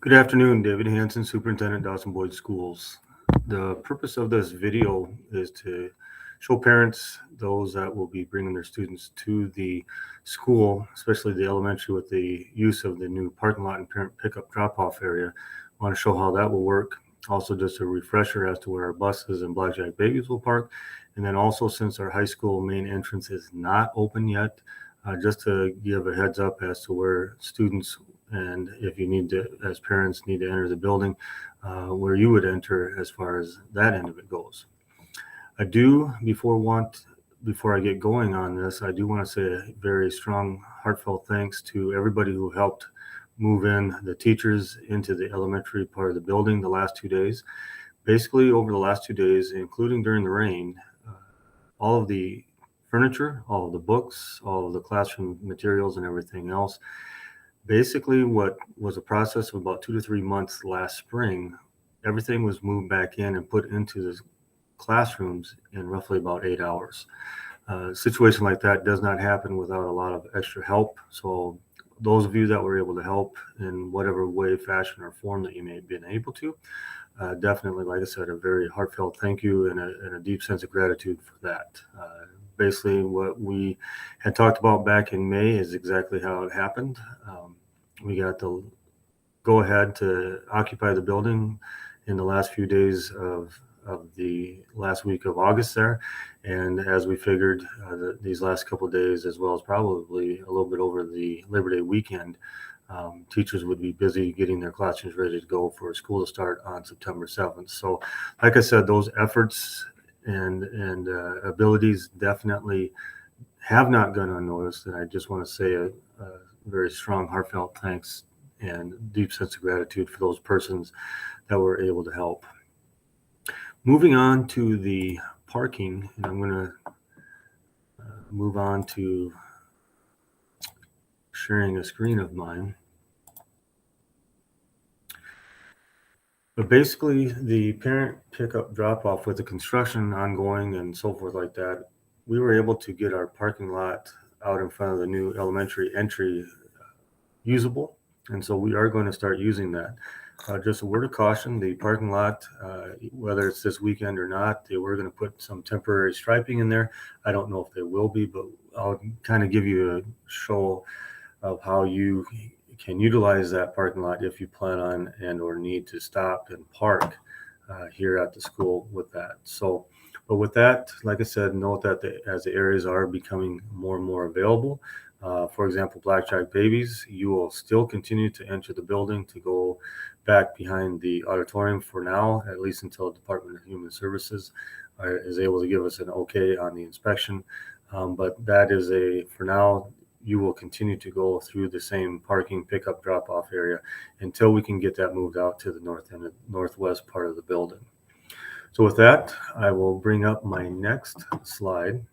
Good afternoon, David Hanson, Superintendent, Dawson-Boyd Schools. The purpose of this video is to show parents, those that will be bringing their students to the school, especially the elementary, with the use of the new parking lot and parent pickup drop-off area. I want to show how that will work. Also, just a refresher as to where our buses and Blackjack babies will park. And then also, since our high school main entrance is not open yet, just to give a heads up as to where students, and if you need to, as parents, need to enter the building, where you would enter as far as that end of it goes. I do, before I get going on this, I do want to say a very strong, heartfelt thanks to everybody who helped move in the teachers into the elementary part of the building the last 2 days. Basically, over the last 2 days, including during the rain, all of the furniture, all of the books, all of the classroom materials and everything else, basically what was a process of about 2 to 3 months last spring, everything was moved back in and put into the classrooms in roughly about 8 hours. A situation like that does not happen without a lot of extra help. So those of you that were able to help in whatever way, fashion, or form that you may have been able to, definitely, like I said, a very heartfelt thank you and a deep sense of gratitude for that. Basically, what we had talked about back in May is exactly how it happened. We got the go ahead to occupy the building in the last few days of the last week of August there. And as we figured, these last couple of days, as well as probably a little bit over the Labor Day weekend, teachers would be busy getting their classrooms ready to go for school to start on September 7th. So, like I said, those efforts and abilities definitely have not gone unnoticed. And I just want to say a very strong, heartfelt thanks and deep sense of gratitude for those persons that were able to help. Moving on to the parking, and I'm going to move on to sharing a screen of mine. But basically, the parent pickup drop-off with the construction ongoing and so forth like that, we were able to get our parking lot out in front of the new elementary entry usable. And so we are going to start using that. Just a word of caution, the parking lot, whether it's this weekend or not, they were going to put some temporary striping in there. I don't know if they will be, but I'll kind of give you a show of how you can utilize that parking lot if you plan on and or need to stop and park here at the school with that. So, but with that, like I said, note that as the areas are becoming more and more available, for example, Blackjack babies, you will still continue to enter the building to go back behind the auditorium for now, at least until the Department of Human Services is able to give us an okay on the inspection. But that is for now, you will continue to go through the same parking pickup drop-off area until we can get that moved out to the north and northwest part of the building. So with that, I will bring up my next slide.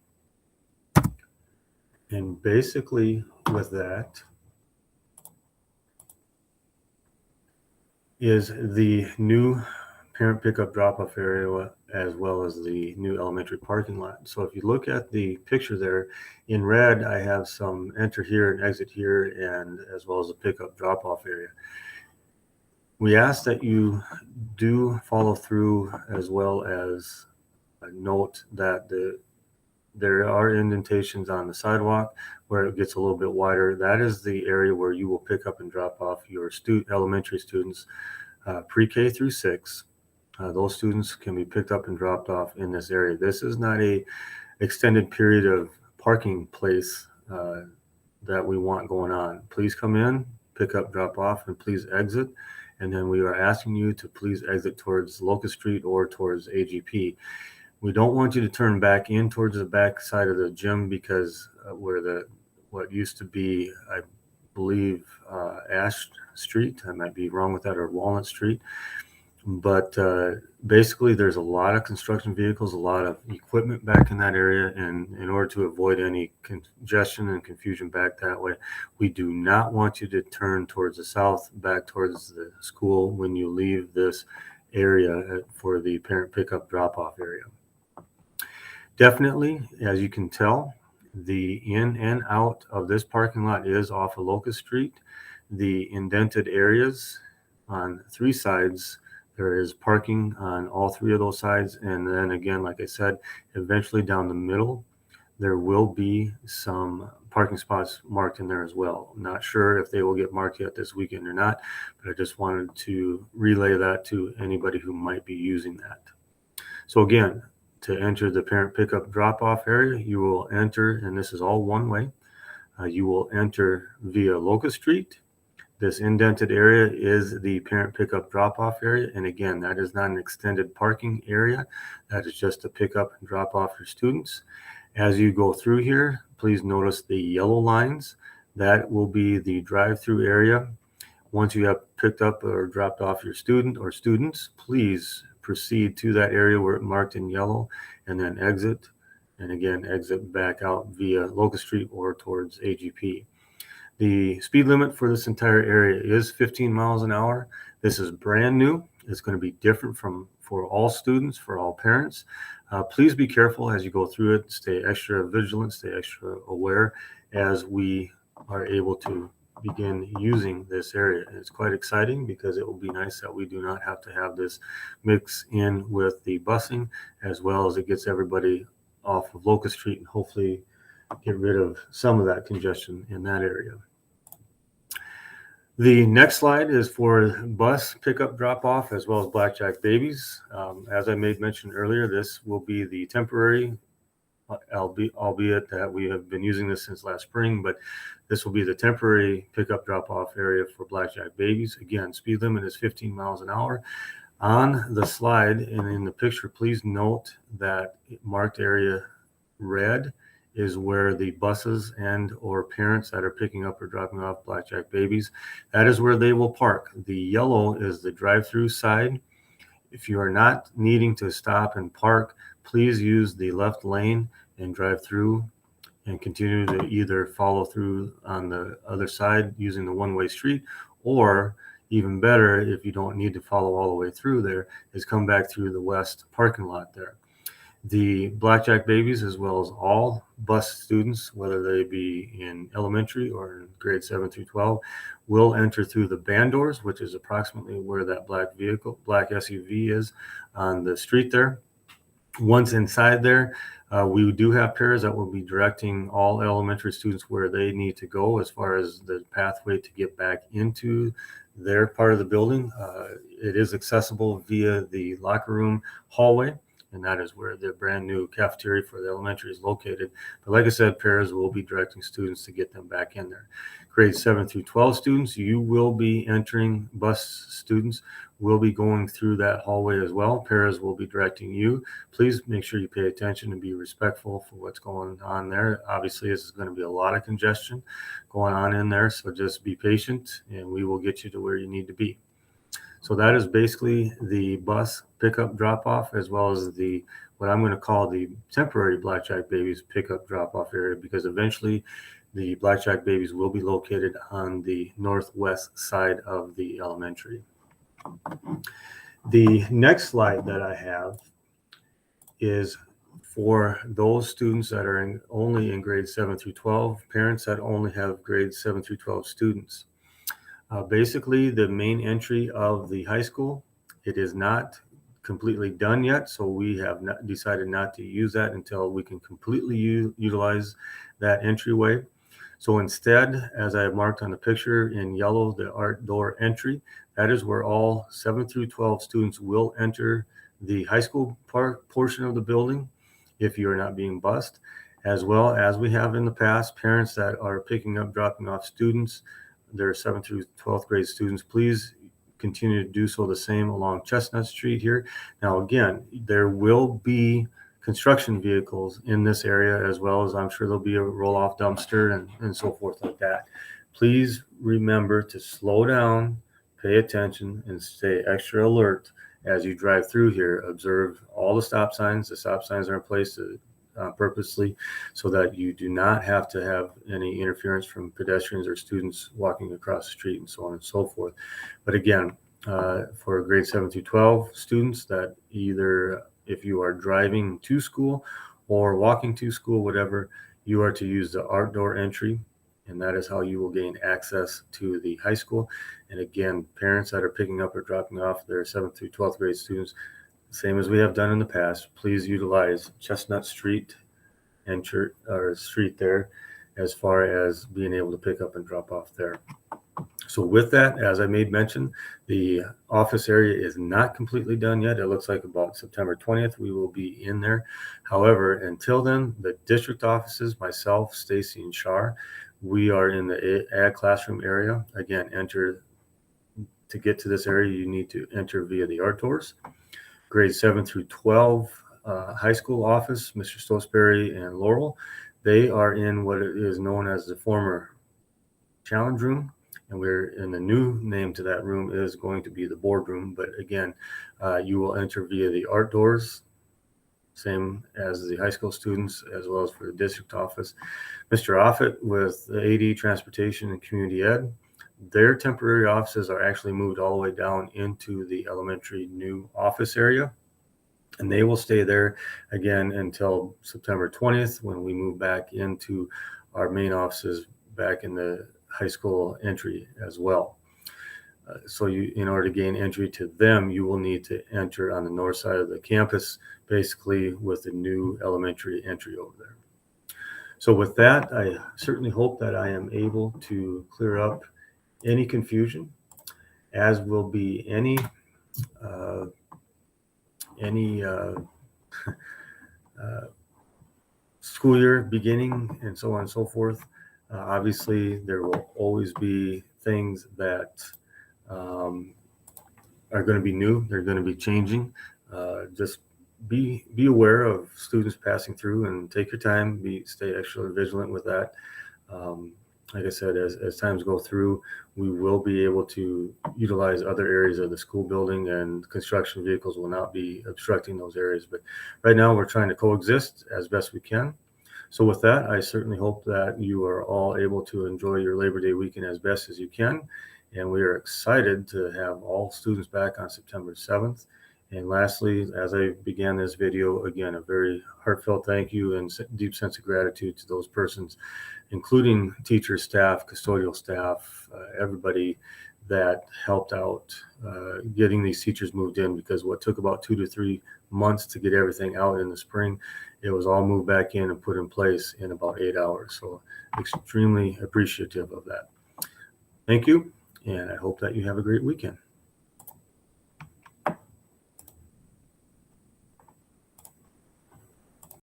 And basically with that is the new parent pickup drop-off area as well as the new elementary parking lot. So if you look at the picture there in red, I have some enter here and exit here, and as well as a pickup drop-off area. We ask that you do follow through, as well as note that there are indentations on the sidewalk where it gets a little bit wider. That is the area where you will pick up and drop off your elementary students, pre-K through 6. Those students can be picked up and dropped off in this area. This is not a extended period of parking place that we want going on. Please come in, pick up, drop off, and please exit. And then we are asking you to please exit towards Locust Street or towards AGP. We don't want you to turn back in towards the back side of the gym, because where what used to be, I believe, Ash Street, I might be wrong with that, or Walnut Street. But basically, there's a lot of construction vehicles, a lot of equipment back in that area. And in order to avoid any congestion and confusion back that way, we do not want you to turn towards the south, back towards the school when you leave this area for the parent pickup drop-off area. Definitely, as you can tell, the in and out of this parking lot is off of Locust Street. The indented areas on 3 sides. There is parking on all 3 of those sides. And then again, like I said, eventually down the middle, there will be some parking spots marked in there as well. I'm not sure if they will get marked yet this weekend or not, but I just wanted to relay that to anybody who might be using that. So again, to enter the parent pickup drop-off area, you will enter, and this is all one way, you will enter via Locust Street. This indented area is the parent pickup drop-off area. And again, that is not an extended parking area. That is just to pick up and drop off your students. As you go through here, please notice the yellow lines. That will be the drive-through area. Once you have picked up or dropped off your student or students, please proceed to that area where it's marked in yellow and then exit. And again, exit back out via Locust Street or towards AGP. The speed limit for this entire area is 15 miles an hour. This is brand new. It's going to be different for all students, for all parents. Please be careful as you go through it. Stay extra vigilant, stay extra aware as we are able to begin using this area. And it's quite exciting because it will be nice that we do not have to have this mix in with the busing, as well as it gets everybody off of Locust Street and hopefully get rid of some of that congestion in that area. The next slide is for bus pickup drop-off as well as Blackjack Babies. As I made mention earlier, this will be the temporary, albeit that we have been using this since last spring, but this will be the temporary pickup drop-off area for Blackjack Babies. Again, speed limit is 15 miles an hour. On the slide and in the picture, please note that marked area red is where the buses and or parents that are picking up or dropping off Blackjack Babies, that is where they will park. The yellow is the drive-through side. If you are not needing to stop and park, please use the left lane and drive through and continue to either follow through on the other side using the one-way street, or even better, if you don't need to follow all the way through there, is come back through the west parking lot there. The Blackjack Babies, as well as all bus students, whether they be in elementary or in grade 7 through 12, will enter through the band doors, which is approximately where that black SUV is on the street there. Once inside there, we do have pairs that will be directing all elementary students where they need to go as far as the pathway to get back into their part of the building. It is accessible via the locker room hallway, and that is where the brand new cafeteria for the elementary is located. But like I said, pairs will be directing students to get them back in there. Grades 7 through 12 students, you will be entering, bus students will be going through that hallway as well. Pairs will be directing you. Please make sure you pay attention and be respectful for what's going on there. Obviously, this is going to be a lot of congestion going on in there, so just be patient and we will get you to where you need to be. So that is basically the bus pickup drop-off, as well as the what I'm going to call the temporary Blackjack Babies pickup drop-off area, because eventually the Blackjack Babies will be located on the northwest side of the elementary. The next slide that I have is for those students that are only in grades 7 through 12, parents that only have grades 7 through 12 students. Basically, the main entry of the high school, it is not completely done yet, so we have decided not to use that until we can completely utilize that entryway. So instead, as I have marked on the picture in yellow, the art door entry, that is where all 7 through 12 students will enter the high school portion of the building if you are not being bused, as well as we have in the past. Parents that are picking up, dropping off students, their 7th through 12th grade students, please continue to do so the same along Chestnut Street here. Now, again, there will be construction vehicles in this area, as well as I'm sure there'll be a roll-off dumpster and so forth like that. Please remember to slow down, pay attention, and stay extra alert as you drive through here. Observe all the stop signs. The stop signs are in place purposely so that you do not have to have any interference from pedestrians or students walking across the street and so on and so forth. But again, for grade 7 through 12 students, that either if you are driving to school or walking to school, whatever, you are to use the art door entry. and that is how you will gain access to the high school. And again, parents that are picking up or dropping off their 7th through 12th grade students, same as we have done in the past, please utilize Chestnut Street and church or street there as far as being able to pick up and drop off there. So with that, as I made mention, the office area is not completely done yet. It looks like about September 20th we will be in there. However, until then, the district offices, myself, Stacy, and Shar, we are in the ag classroom area. Again, to get to this area, you need to enter via the art doors. Grades 7 through 12 high school office, Mr. Stosberry and Laurel, they are in what is known as the former challenge room. And we're in the new name to that room is going to be the boardroom. But again, you will enter via the art doors, same as the high school students, as well as for the district office. Mr. Offit with the AD Transportation and Community Ed, their temporary offices are actually moved all the way down into the elementary new office area. And they will stay there again until September 20th when we move back into our main offices back in the high school entry as well. So in order to gain entry to them, you will need to enter on the north side of the campus, basically with the new elementary entry over there. So with that, I certainly hope that I am able to clear up any confusion, as will be any school year beginning and so on and so forth. Obviously, there will always be things that are going to be new. They're going to be changing. Just be aware of students passing through and take your time. Stay extra vigilant with that. Like I said, as times go through, we will be able to utilize other areas of the school building, and construction vehicles will not be obstructing those areas. But right now, we're trying to coexist as best we can. So with that, I certainly hope that you are all able to enjoy your Labor Day weekend as best as you can. And we are excited to have all students back on September 7th. And lastly, as I began this video, again, a very heartfelt thank you and deep sense of gratitude to those persons, including teachers, staff, custodial staff, everybody that helped out getting these teachers moved in, because what took about 2 to 3 months to get everything out in the spring, it was all moved back in and put in place in about 8 hours. So extremely appreciative of that. Thank you, and I hope that you have a great weekend.